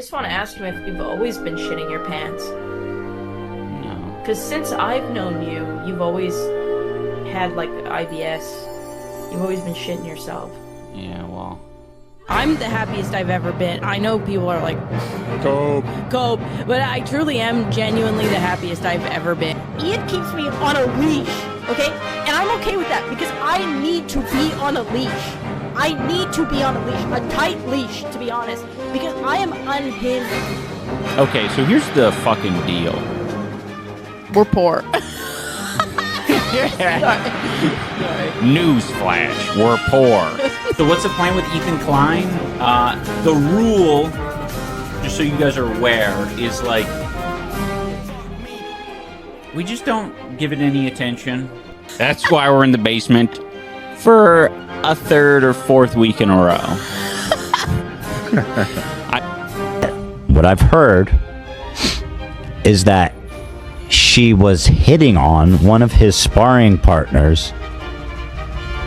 just want to ask him if you've always been shitting your pants. No. Because since I've known you, you've always had, like, IBS. You've always been shitting yourself. Yeah, well... I'm the happiest I've ever been. I know people are like, Cope, but I truly am genuinely the happiest I've ever been. Ian keeps me on a leash, okay? And I'm okay with that because I need to be on a leash. I need to be on a leash, a tight leash, to be honest, because I am unhinged. Okay, so here's the fucking deal. We're poor. Newsflash, we're poor. So what's the plan with Ethan Klein? The rule, just so you guys are aware, is like, we just don't give it any attention. That's why we're in the basement for a third or fourth week in a row. What I've heard is that she was hitting on one of his sparring partners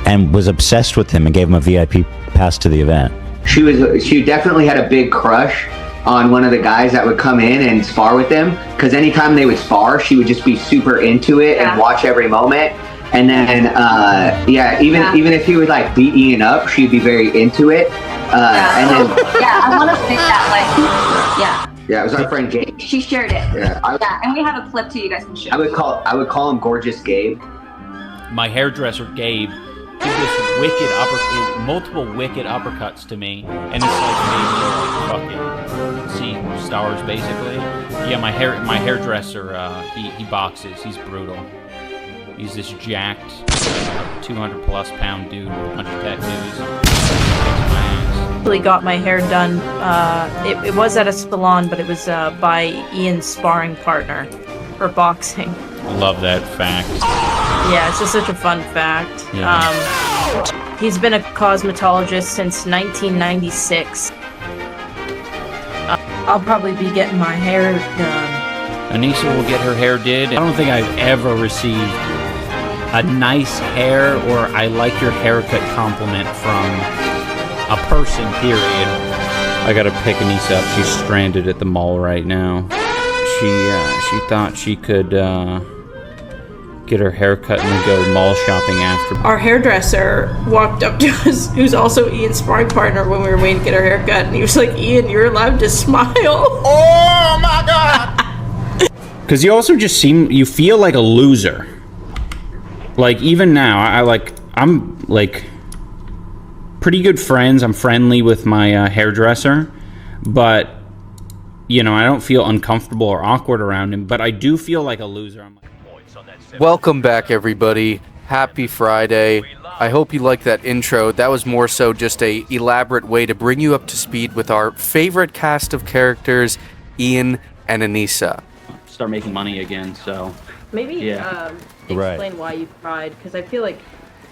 and was obsessed with him and gave him a VIP pass to the event. She definitely had a big crush on one of the guys that would come in and spar with them, because anytime they would spar, she would just be super into it and watch every moment. And then even if he would like beat Ian up, she'd be very into it. And then I want to say that, like, yeah, it was our friend Gabe. she shared it. Yeah, And we have a clip too. You guys can show. I would call him Gorgeous Gabe. My hairdresser Gabe did this multiple wicked uppercuts to me, and it's like made me fucking see stars basically. Yeah, my hairdresser he boxes. He's brutal. He's this jacked 200 plus pound dude with a bunch of tattoos. Really got my hair done. It was at a salon, but it was by Ian's sparring partner for boxing. Love that fact. Yeah, it's just such a fun fact. Yeah. He's been a cosmetologist since 1996. I'll probably be getting my hair done. Anissa will get her hair did. I don't think I've ever received a nice hair or I like your haircut compliment from a person, period. I gotta pick Anissa up. She's stranded at the mall right now. She thought she could get her hair cut and then go mall shopping after. Our hairdresser walked up to us, who's also Ian's sparring partner, when we were waiting to get our hair cut, and he was like, Ian, you're allowed to smile. Oh my god! Because you also just you feel like a loser. Like, even now, I'm like pretty good friends. I'm friendly with my hairdresser, but you know, I don't feel uncomfortable or awkward around him, but I do feel like a loser. I'm like, welcome back, everybody. Happy Friday. I hope you liked that intro. That was more so just a elaborate way to bring you up to speed with our favorite cast of characters, Ian and Anissa. Start making money again, so Maybe explain why you cried, because I feel like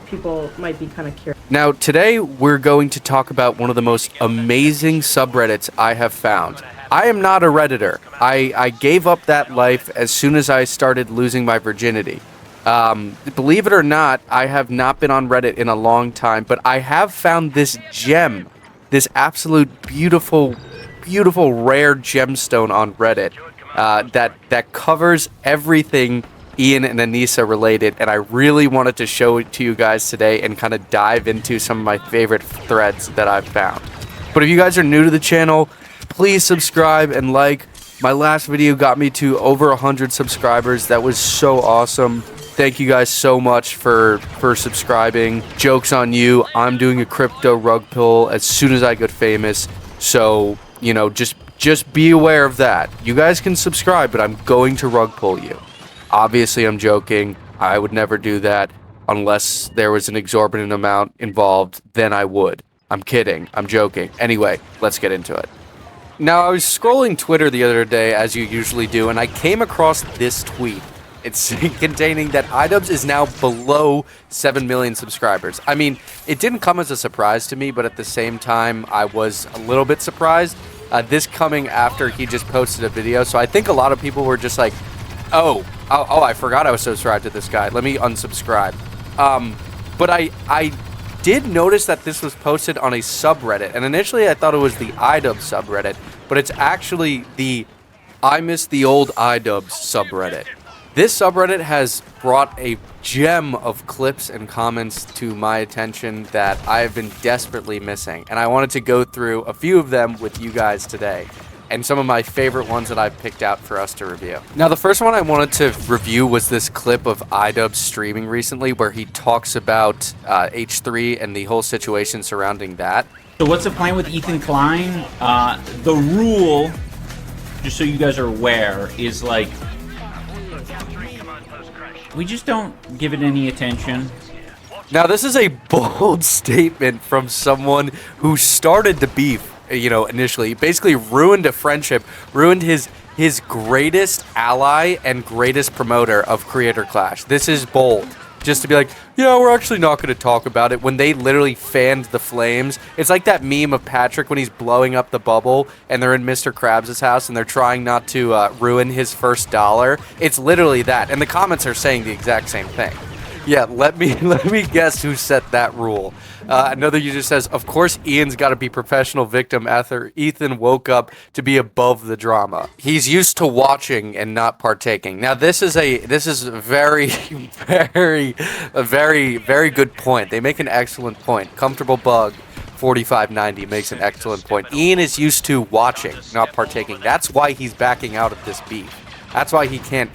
people might be kind of curious. Now, today we're going to talk about one of the most amazing subreddits I have found. I am not a Redditor. I gave up that life as soon as I started losing my virginity. Believe it or not, I have not been on Reddit in a long time, but I have found this gem, this absolute beautiful, beautiful, rare gemstone on Reddit that covers everything Ian and Anissa related, and I really wanted to show it to you guys today and kind of dive into some of my favorite threads that I've found. But if you guys are new to the channel, please subscribe and like. My last video got me to over 100 subscribers. That was so awesome. Thank you guys so much for subscribing. Joke's on you. I'm doing a crypto rug pull as soon as I get famous. So, you know, just be aware of that. You guys can subscribe, but I'm going to rug pull you. Obviously, I'm joking. I would never do that unless there was an exorbitant amount involved. Then I would. I'm kidding. I'm joking. Anyway, let's get into it. Now, I was scrolling Twitter the other day, as you usually do, and I came across this tweet. It's containing that Idubbbz is now below 7 million subscribers. I mean, it didn't come as a surprise to me, but at the same time, I was a little bit surprised. This coming after he just posted a video, so I think a lot of people were just like, oh, I forgot I was subscribed to this guy. Let me unsubscribe. But I did notice that this was posted on a subreddit, and initially I thought it was the Idubbbz subreddit, but it's actually the I Miss the Old Idubbbz subreddit. This subreddit has brought a gem of clips and comments to my attention that I have been desperately missing, and I wanted to go through a few of them with you guys today, and some of my favorite ones that I've picked out for us to review. Now, the first one I wanted to review was this clip of Idubbbz streaming recently where he talks about H3 and the whole situation surrounding that. So what's the plan with Ethan Klein? The rule, just so you guys are aware, is like, we just don't give it any attention. Now, this is a bold statement from someone who started the beef, initially. He basically ruined a friendship, ruined his greatest ally and greatest promoter of Creator Clash. This is bold. Just to be like, yeah, we're actually not going to talk about it when they literally fanned the flames. It's like that meme of Patrick when he's blowing up the bubble and they're in Mr. Krabs' house and they're trying not to ruin his first dollar. It's literally that. And the comments are saying the exact same thing. Yeah, let me guess who set that rule. Another user says, of course Ian's got to be professional victim after Ethan woke up to be above the drama. He's used to watching and not partaking. Now this is a very, very, a very, very good point. They make an excellent point. Comfortable Bug 4590 makes an excellent point. Ian is used to watching, not partaking. That's why he's backing out of this beef. That's why he can't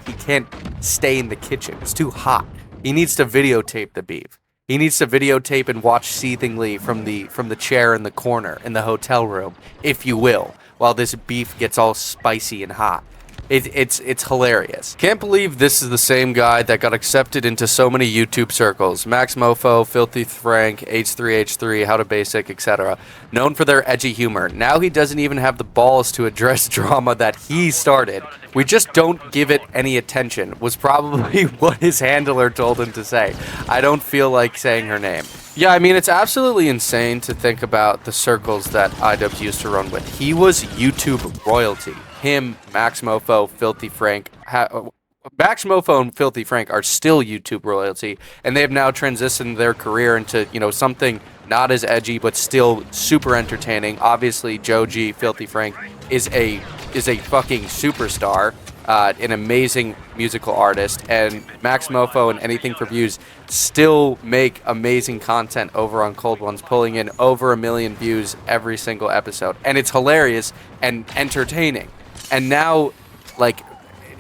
stay in the kitchen. It's too hot. He needs to videotape the beef. He needs to videotape and watch seethingly from the chair in the corner in the hotel room, if you will, while this beef gets all spicy and hot. It's hilarious. Can't believe this is the same guy that got accepted into so many YouTube circles. Max Mofo, Filthy Frank, H3H3, How to Basic, etc. Known for their edgy humor. Now he doesn't even have the balls to address drama that he started. We just don't give it any attention, was probably what his handler told him to say. I don't feel like saying her name. Yeah, I mean, it's absolutely insane to think about the circles that Idubbbz used to run with. He was YouTube royalty. Him, Max Mofo, Filthy Frank, Max Mofo and Filthy Frank are still YouTube royalty, and they have now transitioned their career into, something not as edgy, but still super entertaining. Obviously, Joe G, Filthy Frank, is a fucking superstar, an amazing musical artist, and Max Mofo and Anything for Views still make amazing content over on Cold Ones, pulling in over 1 million views every single episode, and it's hilarious and entertaining. And now, like,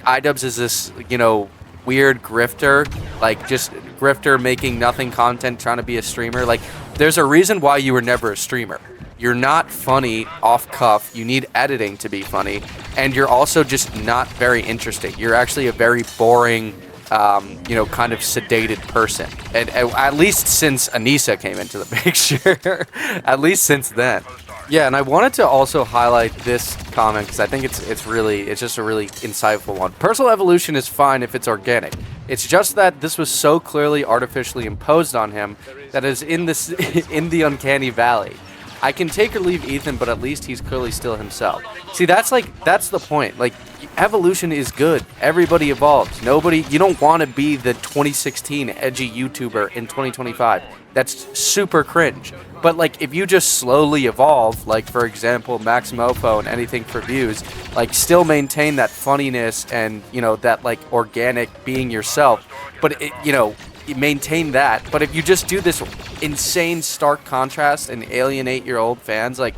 Idubbbz is this, weird grifter, like, just grifter making nothing content, trying to be a streamer. Like, there's a reason why you were never a streamer. You're not funny off cuff. You need editing to be funny. And you're also just not very interesting. You're actually a very boring, kind of sedated person. And at least since Anissa came into the picture. At least since then. Yeah, and I wanted to also highlight this comment because I think it's just a really insightful one. Personal evolution is fine if it's organic. It's just that this was so clearly artificially imposed on him that is in the uncanny valley. I can take or leave Ethan, but at least he's clearly still himself. See, that's the point. Like, evolution is good. Everybody evolves. You don't want to be the 2016 edgy YouTuber in 2025. That's super cringe. But, like, if you just slowly evolve, like, for example, Max Mofo and Anything for Views, like, still maintain that funniness and, that, like, organic being yourself, but, maintain that. But if you just do this insane stark contrast and alienate your old fans, like,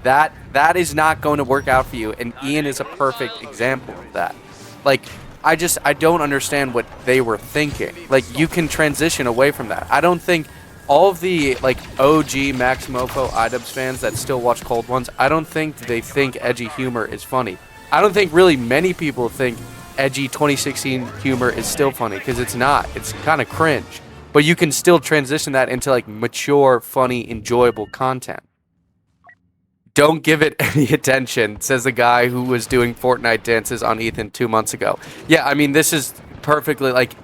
that is not going to work out for you, and Ian is a perfect example of that. Like, I don't understand what they were thinking. Like, you can transition away from that. I don't think all of the, like, OG Max Mofo Idubbbz fans that still watch Cold Ones, I don't think they think edgy humor is funny. I don't think really many people think edgy 2016 humor is still funny, because it's not. It's kind of cringe. But you can still transition that into, like, mature, funny, enjoyable content. Don't give it any attention, says the guy who was doing Fortnite dances on Ethan 2 months ago. Yeah, I mean, this is perfectly, like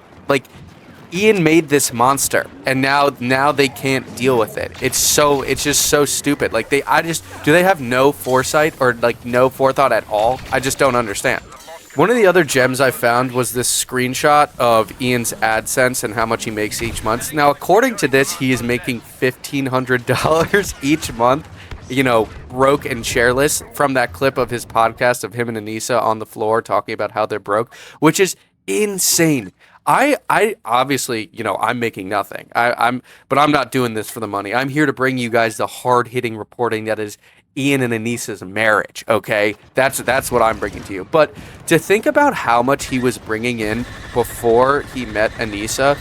Ian made this monster, and now they can't deal with it. It's just so stupid. Like, do they have no foresight or, like, no forethought at all? I just don't understand. One of the other gems I found was this screenshot of Ian's AdSense and how much he makes each month. Now, according to this, he is making $1,500 each month, you know, broke and shareless, from that clip of his podcast of him and Anissa on the floor talking about how they're broke, which is insane. I obviously, you know, I'm making nothing. But I'm not doing this for the money. I'm here to bring you guys the hard-hitting reporting that is Ian and Anissa's marriage, okay? That's what I'm bringing to you. But to think about how much he was bringing in before he met Anissa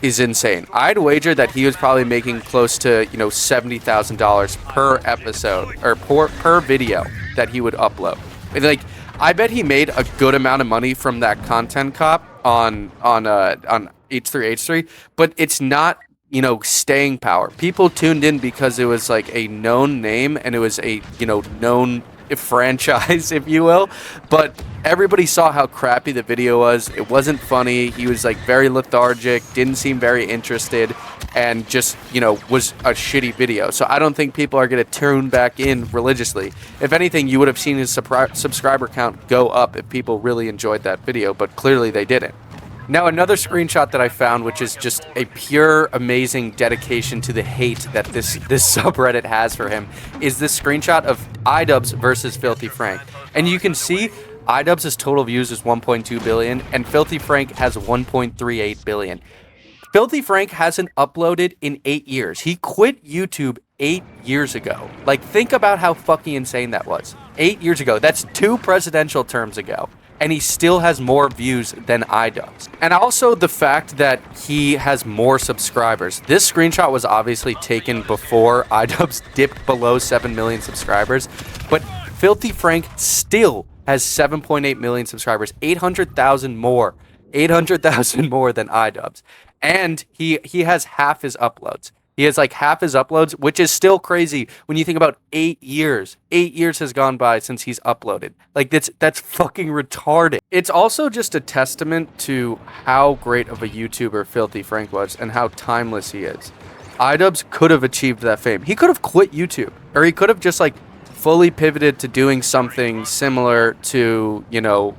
is insane. I'd wager that he was probably making close to, you know, $70,000 per episode or per video that he would upload. Like, I bet he made a good amount of money from that content cop on H3H3, but it's not, you know, staying power. People tuned in because it was like a known name and it was a, you know, known franchise, if you will. But everybody saw how crappy the video was. It wasn't funny. He was like very lethargic, didn't seem very interested, and just, you know, was a shitty video. So I don't think people are going to tune back in religiously. If anything, you would have seen his subscriber count go up if people really enjoyed that video, but clearly they didn't. Now, another screenshot that I found, which is just a pure, amazing dedication to the hate that this subreddit has for him, is this screenshot of Idubbbz versus Filthy Frank. And you can see Idubbbz's total views is 1.2 billion, and Filthy Frank has 1.38 billion. Filthy Frank hasn't uploaded in 8 years. He quit YouTube 8 years ago. Like, think about how fucking insane that was. 8 years ago. That's 2 presidential terms ago. And he still has more views than Idubbbz. And also the fact that he has more subscribers. This screenshot was obviously taken before Idubbbz dipped below 7 million subscribers, but Filthy Frank still has 7.8 million subscribers, 800,000 more than Idubbbz. And he has half his uploads. He has like half his uploads, which is still crazy when you think about 8 years. 8 years has gone by since he's uploaded. Like, that's fucking retarded. It's also just a testament to how great of a YouTuber Filthy Frank was and how timeless he is. Idubbbz could have achieved that fame. He could have quit YouTube, or he could have just like fully pivoted to doing something similar to, you know,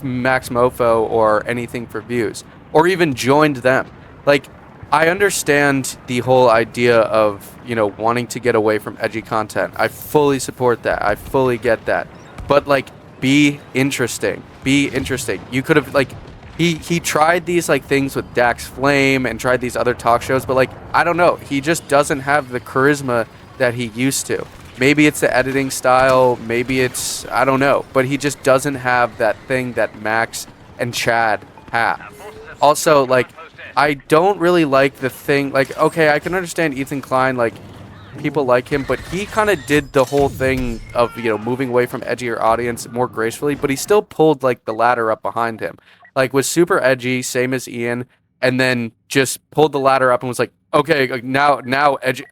Max Mofo or anything for views, or even joined them. Like, I understand the whole idea of, you know, wanting to get away from edgy content. I fully support that. I fully get that. But, like, be interesting. Be interesting. You could have, like, he tried these, like, things with Dax Flame and tried these other talk shows, but, like, I don't know. He just doesn't have the charisma that he used to. Maybe it's the editing style. Maybe it's, I don't know. But he just doesn't have that thing that Max and Chad have. Also, like, I don't really like the thing, like, okay, I can understand Ethan Klein, like, people like him, but he kind of did the whole thing of, you know, moving away from edgier audience more gracefully, but he still pulled, like, the ladder up behind him. Like, was super edgy, same as Ian, and then just pulled the ladder up and was like, okay, like, now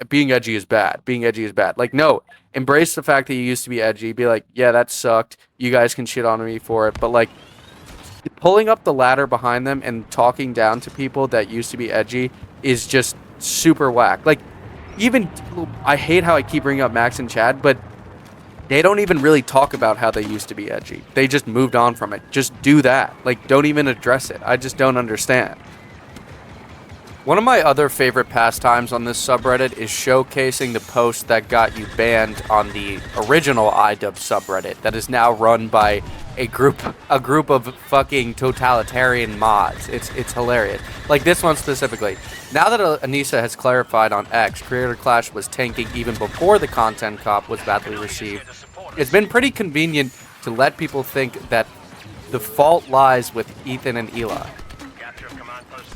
being edgy is bad. Being edgy is bad. Like, no, embrace the fact that you used to be edgy. Be like, yeah, that sucked. You guys can shit on me for it, but, like, pulling up the ladder behind them and talking down to people that used to be edgy is just super whack. Like, even, I hate how I keep bringing up Max and Chad, but they don't even really talk about how they used to be edgy. They just moved on from it. Just do that. Like, don't even address it. I just don't understand. One of my other favorite pastimes on this subreddit is showcasing the post that got you banned on the original Idubbbz subreddit that is now run by a group of fucking totalitarian mods. It's hilarious. Like this one specifically. Now that Anissa has clarified on X, Creator Clash was tanking even before the content cop was badly received, it's been pretty convenient to let people think that the fault lies with Ethan and Eli,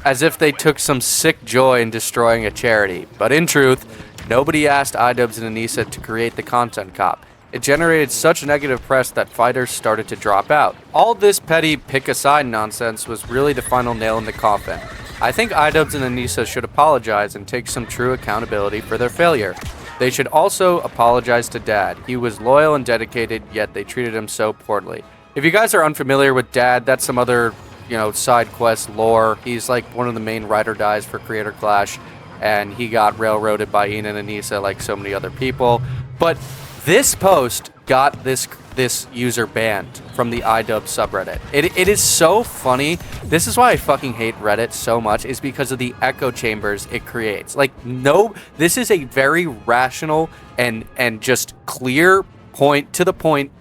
as if they took some sick joy in destroying a charity. But in truth, nobody asked Idubbbz and Anissa to create the content cop. It generated such negative press that fighters started to drop out. All this petty pick-a-side nonsense was really the final nail in the coffin. I think Idubbbz and Anissa should apologize and take some true accountability for their failure. They should also apologize to Dad. He was loyal and dedicated, yet they treated him so poorly. If you guys are unfamiliar with Dad, that's some other, you know, side quest lore. He's like one of the main ride or dies for Creator Clash, and he got railroaded by Ian and Anissa like so many other people. But this post got this this user banned from the Idubbbz subreddit. It is so funny. This is why I fucking hate Reddit so much, is because of the echo chambers it creates. Like, no, this is a very rational and just clear point to the point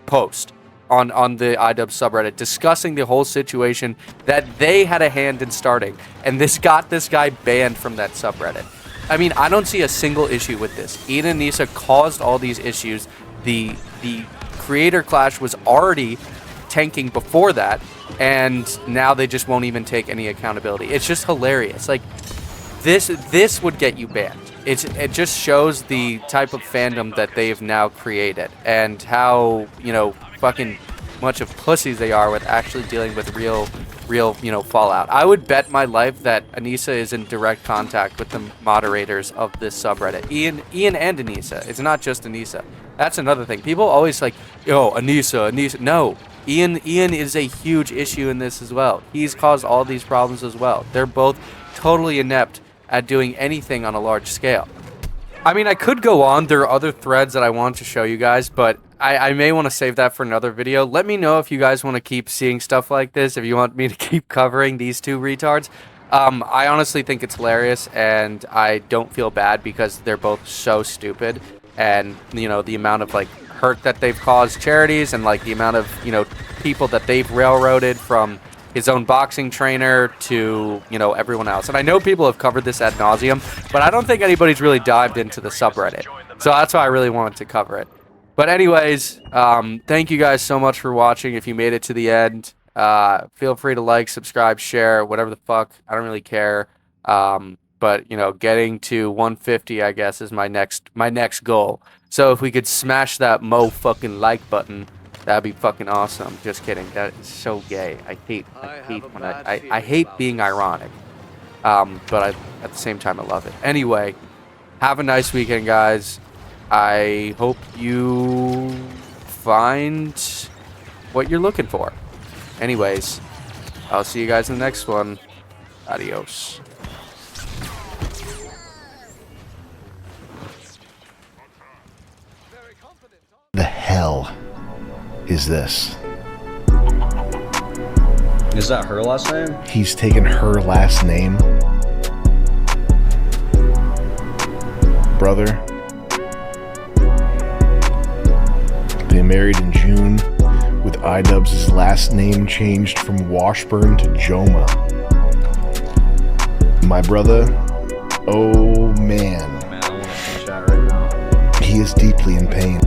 post on the Idubbbz subreddit discussing the whole situation that they had a hand in starting, and this got this guy banned from that subreddit. I mean, I don't see a single issue with this. Ian and Nisa caused all these issues. The creator clash was already tanking before that, and now they just won't even take any accountability. It's just hilarious. Like, this would get you banned. It just shows the type of fandom that they've now created, and how, you know, fucking much of pussies they are with actually dealing with real, you know, fallout. I would bet my life that Anissa is in direct contact with the moderators of this subreddit. Ian and Anissa. It's not just Anissa. That's another thing. People always like, yo, Anissa. No, Ian is a huge issue in this as well. He's caused all these problems as well. They're both totally inept at doing anything on a large scale. I mean, I could go on. There are other threads that I want to show you guys, but I may want to save that for another video. Let me know if you guys want to keep seeing stuff like this, if you want me to keep covering these two retards. I honestly think it's hilarious, and I don't feel bad because they're both so stupid, and, you know, the amount of, like, hurt that they've caused charities, and, like, the amount of, you know, people that they've railroaded, from his own boxing trainer to, you know, everyone else. And I know people have covered this ad nauseum, but I don't think anybody's really dived into the subreddit. So that's why I really wanted to cover it. But anyways, thank you guys so much for watching. If you made it to the end, feel free to like, subscribe, share, whatever the fuck. I don't really care. But, you know, getting to 150, I guess, is my next goal. So if we could smash that fucking like button, that'd be fucking awesome. Just kidding. That is so gay. I hate being ironic. But at the same time, I love it. Anyway, have a nice weekend, guys. I hope you find what you're looking for. Anyways, I'll see you guys in the next one. Adios. The hell is this? Is that her last name? He's taken her last name. Brother. They married in June, with Idubbbz' last name changed from Washburn to Joma. My brother, oh man, Man, I want to chat right now. he is deeply in pain.